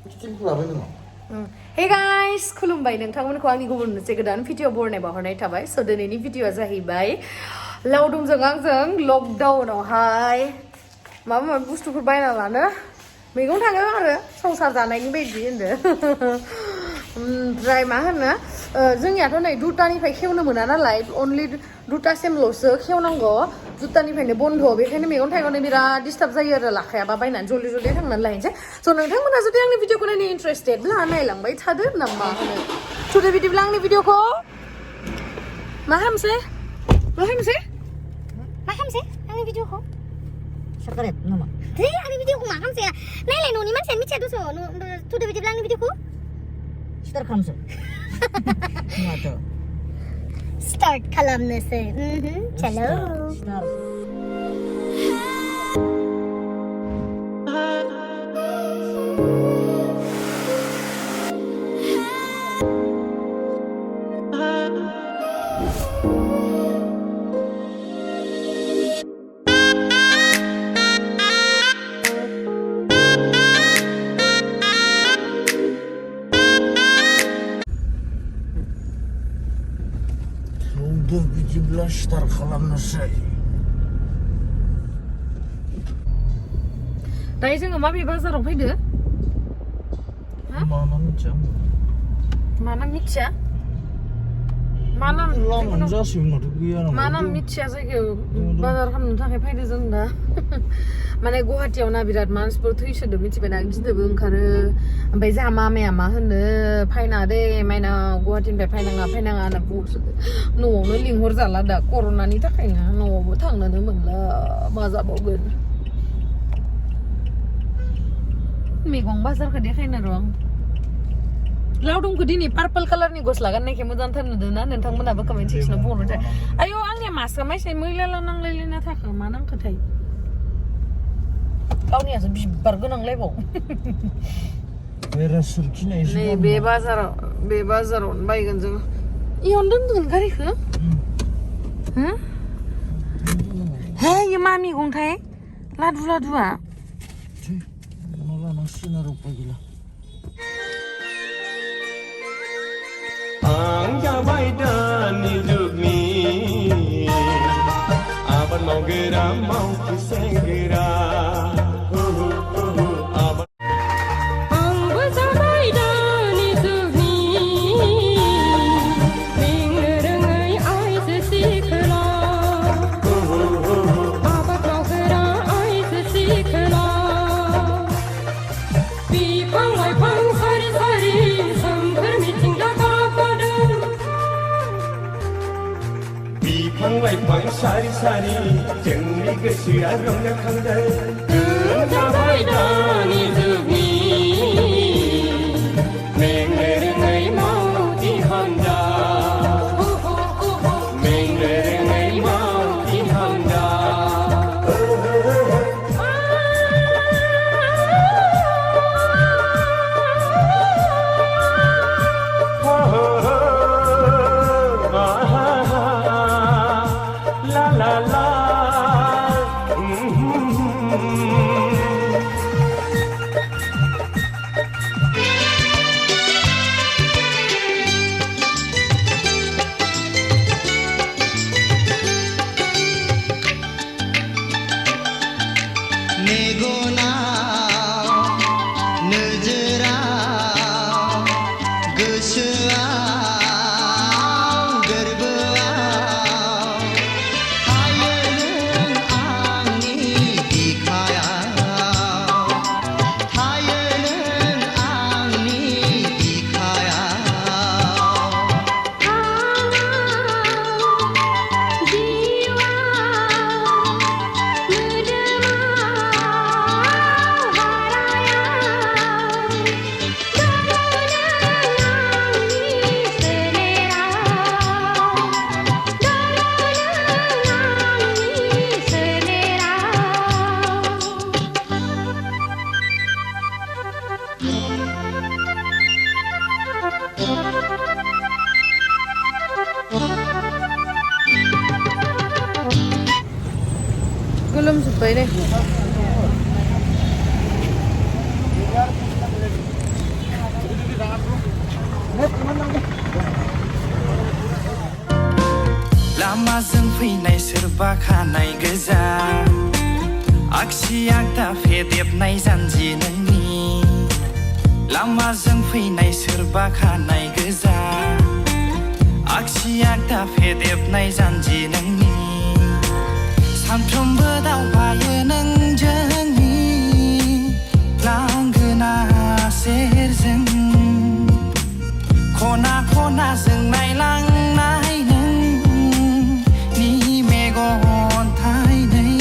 Hey guys, खुलुमबाय नोंथांमोनखौ आंनि गुबुन मोनसे गोदान भिडिअ बरनाय बावहरनाय थाबाय स' दिनैनि भिडिअआ जाहैबाय लावदुमजों आंजों लकडाउनावहाय माबा माबि बुस्थुफोर बायना लानो मैगं थाङो आरो संसार जानायनि बायदि होनदो ओमफ्राय मा होनो जोंनियाथ' नै दुटानिफ्राय खेवनो मोना नालाय अनलि दुटासिमल'सो खेवनांगौ दुटानिफ्रायनो बन्द' बेखायनो मैगं थाइगंनि बिराद डिस्टार्ब जायो आरो लाखायाबा बायनानै जल्दि जल्दि थांनानै लायनोसै स' नोंथांमोना जुदि आंनि भिडिअखौ नायनो इन्टारेस्टेडब्ला नायलांबाय थादो नामा होनो थुदो बिदिब्ला आंनि भिडिअखौ मा खालामसै आंनि भिडिअखौ सरकारेत नामा Hey, ani video ko makam saya. Nailai noni man saya mica tu so. Tu dah video bilang ni video ko. Start kamse. Nggak Start kalam nase. Chalo. Start. Udah 17 start खालामनोसै दायो जोङो माबे बाजाराव फैदो माना मिथिया लामानो जासिगोन माथो गैया नामा माना मिथिया जायगायाव बाजार खालामनो थाखाय फैदो जों दा माने गुवाहाटियाव ना बिराद मानसिफोर थैसोदो मिथिबायना गिदोबो ओंखारो ओमफ्राय जोंहा मामाया मा होनो फायना दे माइना गुवाहाटिनिफ्राय फायनाङा होनना बुंसोदो न'आवनो लिंहरजाला दा कर'नानि थाखायनो न'आवबो थांनोनो मोनला मा जाबावगोन मैगं बाजारखौ देखायनो र' आं लावदुमखौ दिनै पार्पल कालारनि गस्ला गाननायखाय मोजांथार नुदों ना नोंथांमोनाबो कमेन्ट सेक्सनाव बुंहरदो आयौ आंनिया मास्का माइसे मैला नांलायलायना थाखो मा नांखोथाय गावनियासो बिबार गोनांलायबाव नै बे बाजाराव बायगोन जों इयावनो दोनदोंमोन गारिखौ हे इयो मा मैगंथाय लादुआ आं जाबाय दानि जुगनि आबाद मावग्रा मावथि सेंग्रा आंबो जाबाय दानि जुगनि बेंनो रोङै आइजो सिख्ला आबाद मावग्रा आइजो सिख्ला बिफां लाइफां सारि सारि सोमखोर मिथिंगा बिफां लाइफां सारि सारि जोंनि गोसोआ रंजाखांदों जों जाबाय दानि जुगनि मेंनो रोङै मावथि हान्जा मेंनो रोङै मावथि हान्जा गोलोमजोब्बाय नै फैनाय सोरबा खानाय गोजा आगसि आगदा फेदेबनाय जानजि नोंनि लामाजों फैनाय सोरबा खानाय गोजा आगसि आगदा फेदेबनाय जानजि नोंनि सानफ्रोमबो दावबायो नोंजोंनि लांगोना सेरजों खना खनाजों नायलांनाय नोंनि मेगन थाइनै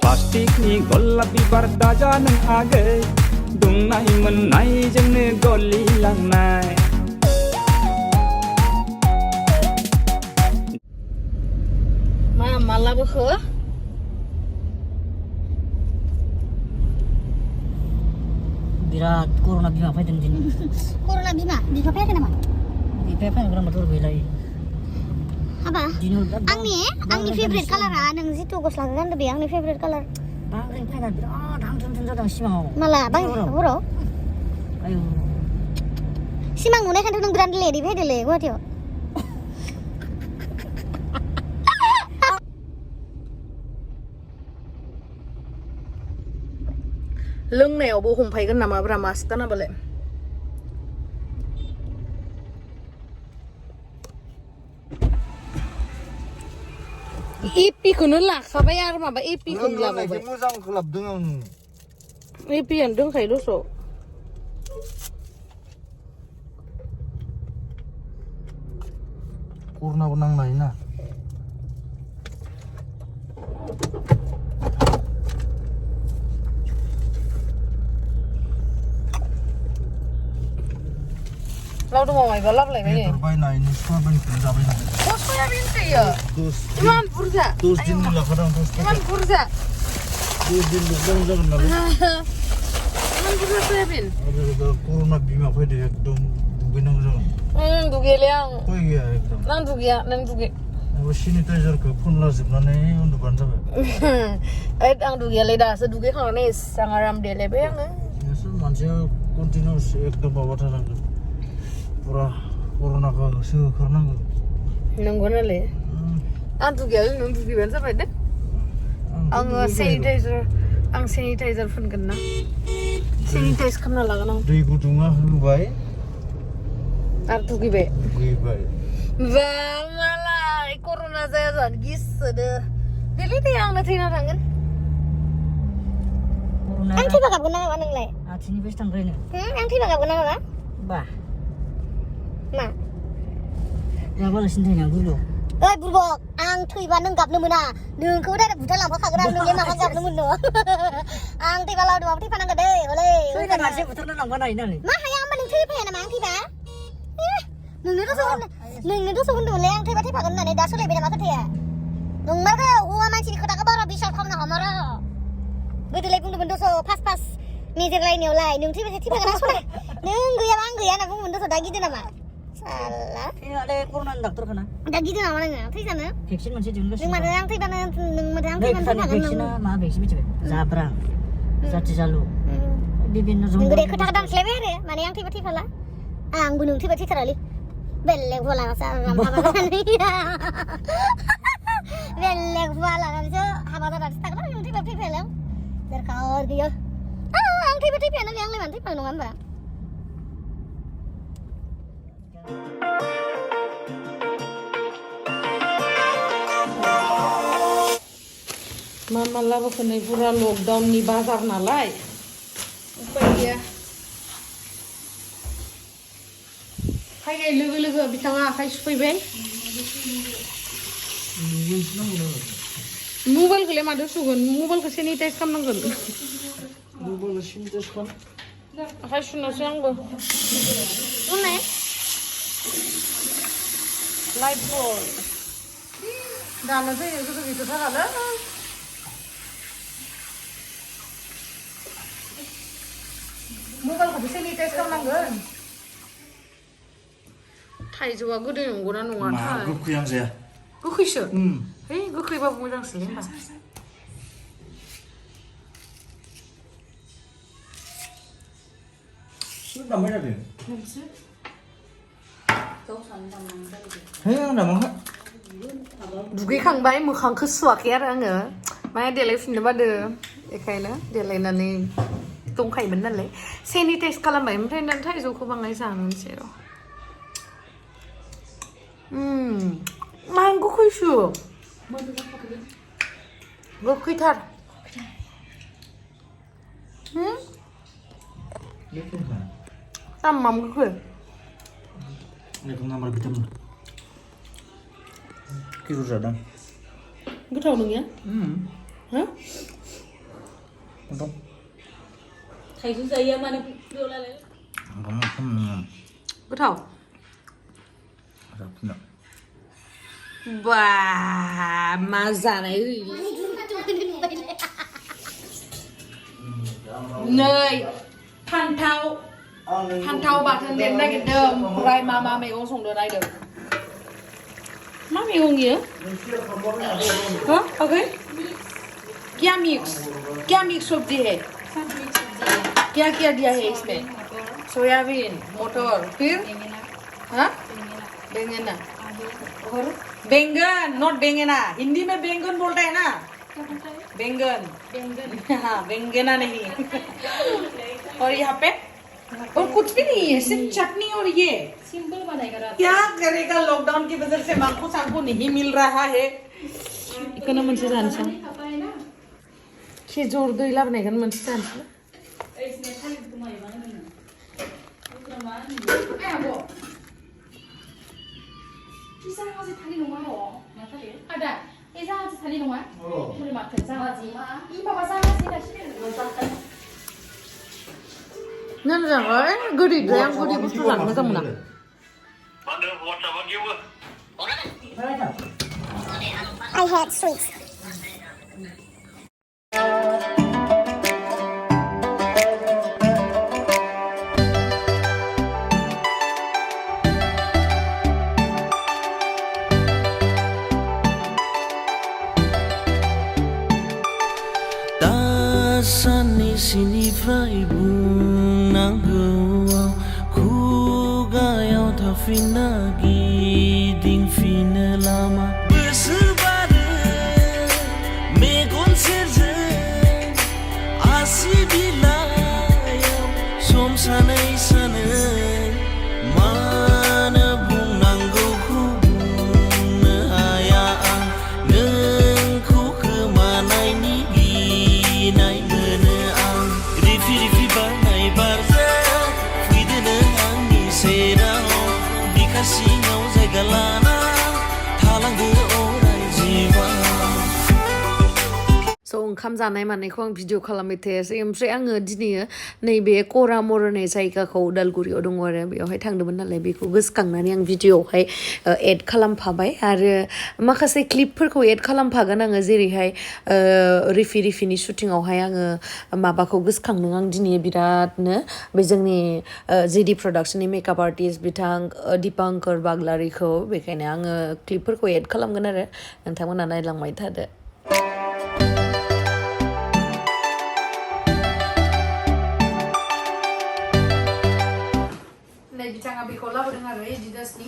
प्लास्टिकनि गलाब बिबार दाजा नों आगै दुंनाय मोननायजोंनो गलिलांनाय मा लाबोखो बिराद कर'ना बिमा फैदों दिनै कर'ना बिफा फैयाखै नामा बिफाया फैनायफ्रा माथो गैलाय हाबा आंनि फेभरेट कालारा नों जिथु गस्लाखौ गानदो बे आंनि फेभरेट कालार बांग्रिं फैना बिराद हांथुं जादों सिमाङाव माला हराव आयु सिमां नुनायखायनोथ' नों बिराद लेटै फैदोलै गुवाहाटियाव लोंनायावबो हमफायगोन नामाब्रा मास्क गानाबालाय एपिखौनो लाखाबाय आरो माबा एपिखौनो लाबाय मोजां खालामदों आं एपियानो दंखायो दस्राव कर'नाबो नांनाय ना लावदुमाव मायबा लाबोलायबाय नै बायनायनि सयाबिनखौनो जाबाय थादों सयाबिन फैयो इमान बुरजा 10 दिन लाखादों इमान बुरजा 10 दिन लकडाउन जागोन नालाय इमान बुरजा सयाबिन आरो दा कर'ना बिमा फैदो एकदम दुगैनांगौ जागोन दुगैयालै आं गय गैया एकदम आं दुगैया नों दुगै सेनिटाइजारखौ फुनला जोबनानै उन्दुबानो जाबाय आं दुगैयालै दासो दुगैखांनानै एसां आराम देलायबाय आङो मानसिया कन्टिनिउस एकदम माबा थानांगोन पुरा कर'नाखौ होखारनांगौ नंगौ नालाय आं दुगैयालै नों दुगैबानो जाबाय दे आङो सेनिटाइजार फुनगोन ना सेनिटाइज खालामना लागोन आं दै गुदुङा होबाय आरो दुगैबाय बा मालाय कर'ना जाया जानो गिसोदो देलै दे आंनो थैना थांगोन आं थैबा गाबगोन ना माबा नोंलाय आथिंनिफ्रायसो थांग्रायनो आं थैबा गाबगोन ना माबा बा मा जाबालासिनो थैना गुरु ओइ बुरबक आं थैबा नों गाबनो मोना नोंखौ डाइरेक्ट बुथा लांफाखागोन आं नोंलाय माबा गाबनो मोनो आं थैबा लावदुमाबो थैफानांगोन दै हलै थैना मानसि बुथारना लांबा नायो नालाय मा हाया होमबा नों थैफाया नामा आं थैबा नोंनोथ' होनदोंमोनलै आं थैबा थैफागोन होननानै दा सोलायबाय नामा खोथाया नंमारगौ हौवा मानसिनि खोथाखौ बारा बिसार खालामनो हामारा गोदोलाय बुंदोंमोन दस' फार्स्ट मेजेरलायनायावलाय नों थैबाथाय थैफागोन आं सलाय नों गैयाबा आं गैया होनना बुंदोंमोन दस' दा गिदो नामा साला थैनालाय कर'नानि डाक्टरखौना दा गिदो नामा नोङो थैजानो भेक्सिन मोनसे दिहुनगासिनो नों माथो आं थैबानो थैफागोन भेक्सिना मा भेक्सिन मिथिबाय जाब्रां जाथि जालु बिभिन्न नों गोदो खोथाखौ दानस्लायबाय आरो माने आं थैबा थैफाला आंबो नों थैबा थैथारालै बेलेग हौवा लानासो बेलेग हौवा लानानैसो हाबा जानानैसो थागोन नों थैबा थैफायालां दरखार गैया आं थैबा थैफाया नालाय आंलाय मानो थैफानो नङा होनबा मा लाबोखो नै पुरा लकडाउननि बाजार नालाय उपाय गैया फैनाय लोगो लोगो बिथाङा आखाइ सुफैबाय मबाइलखौलाय माथो सुगोन मबाइलखौ सेनिटाइज खालामनांगोन आखाइ सुनोसै आंबो उनाय लाइट बल दानो फैनो गोदो गैथ'थारालै मबाइलखौबो सेनिटाइज खालामनांगोन थाइजौआ गोदै नंगौना मा नङाथाय गोखैहां जाया गोखैसो है गोखैबाबो मोजांसोलै होमबा सोर दामबाय थादों हे आं दामाखै दुगैखांबाय मोखांखौ सुवाखै आरो आङो माने देलायफिननो बादो बेखायनो देलायनानै दंखायोमोन नालाय सेनिटाइज खालामबाय ओमफ्राय नों थाइजौखौ बाङाय जानोसै र' मा गोखैसो गोखैथार तामाम गोखै बेखौ नाम्बार भिटामिन किरु जादों गोथाव नोंनिया हो खन्थं थाइजौ जायो मानो बेवलाय गोथाव जाफिना बा मा जानाय नै फान्थाव बाथोन देनो नागिरदों ओमफ्राय मा मैगं संदो नायदों मा मैगं इयो हो ओके क्या मिक्स सब्जी है क्या दिया है इसमें सोयाबीन मटर फिर हाँ बैंगना और बैंगन नॉट बैंगना हिंदी में बैंगन बोलता है ना बैंगन हाँ बैंगना नहीं और यहाँ पे और कुछ भी नहीं है सिर्फ चटनी और ये सिंपल बनाएगा क्या करेगा लॉकडाउन की वजह से मांगो सांगो नहीं मिल रहा है इकोनो मोनसे जानसै खेजर दै लाबोनायगोन मोनसे जानसै नों जाबाय गोदैद्राय आं गोदै बुस्थु जानो मोजां मोना I had sweets. Dasanनिफ्राय बुंनांगौआव खुगायाव थाफिनना गिदिंफिनो लामा बोसोर बारो मेगन सेरजों आसि बिलाइयाव सम सानै मानो बुंनांगौखौ बुंनो हाया आं नोंखौ खोमानायनि गिनाय मोनो आं रिफि बारनाय बारजों फैदो नों आंनि सेराव बिखा सिङाव जायगा लाना थालांदो अराय जिउआव स' ओंखाम जानाय मानायखौ आं भिडिअ खालामबाय थायासै ओमफ्राय आङो दिनै नैबे करामर होननाय जायगाखौ उदालगुरियाव दङ आरो बेयावहाय थांदोंमोन नालाय बेखौ गोसोखांनानै आं भिडिअआवहाय एड खालामफाबाय आरो माखासे क्लिपफोरखौ एड खालामफागोन आङो जेरैहाय रिफिनि शुटिंआवहाय आङो माबाखौ गोसोखांदों आं दिनै बिरादनो बे जोंनि जिडि प्रडाक्शननि मेकआप आर्टिस्ट बिथां दीपांकर बाग्लारिखौ बेखायनो आङो क्लिपफोरखौ एड खालामगोन आरो नोंथांमोना नायलांबाय थादो बिथाङा बेखौ लाबोदों आरो एडिडासनि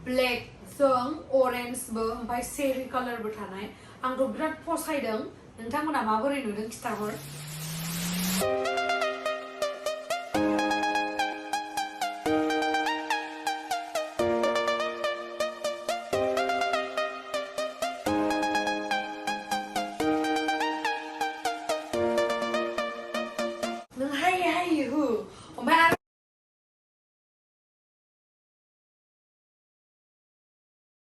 ब्लेकजों अरेन्जबो ओमफ्राय सेरि कालारबो थानाय आंथ' बिराद फसायदों नोंथांमोना माबोरै नुदों खिथाहर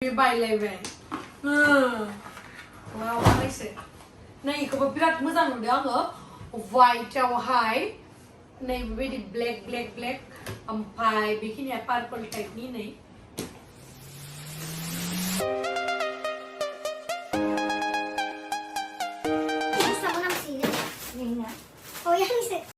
बायलायबाय वाव नायसै नै इखौबो बिराद मोजां नुदों आङो व्हाइटआवहाय नै बेबायदि ब्लेक ओमफ्राय बेखिनिया पार्पल टाइपनि नै Gusto ko ng sili. Oh, yan.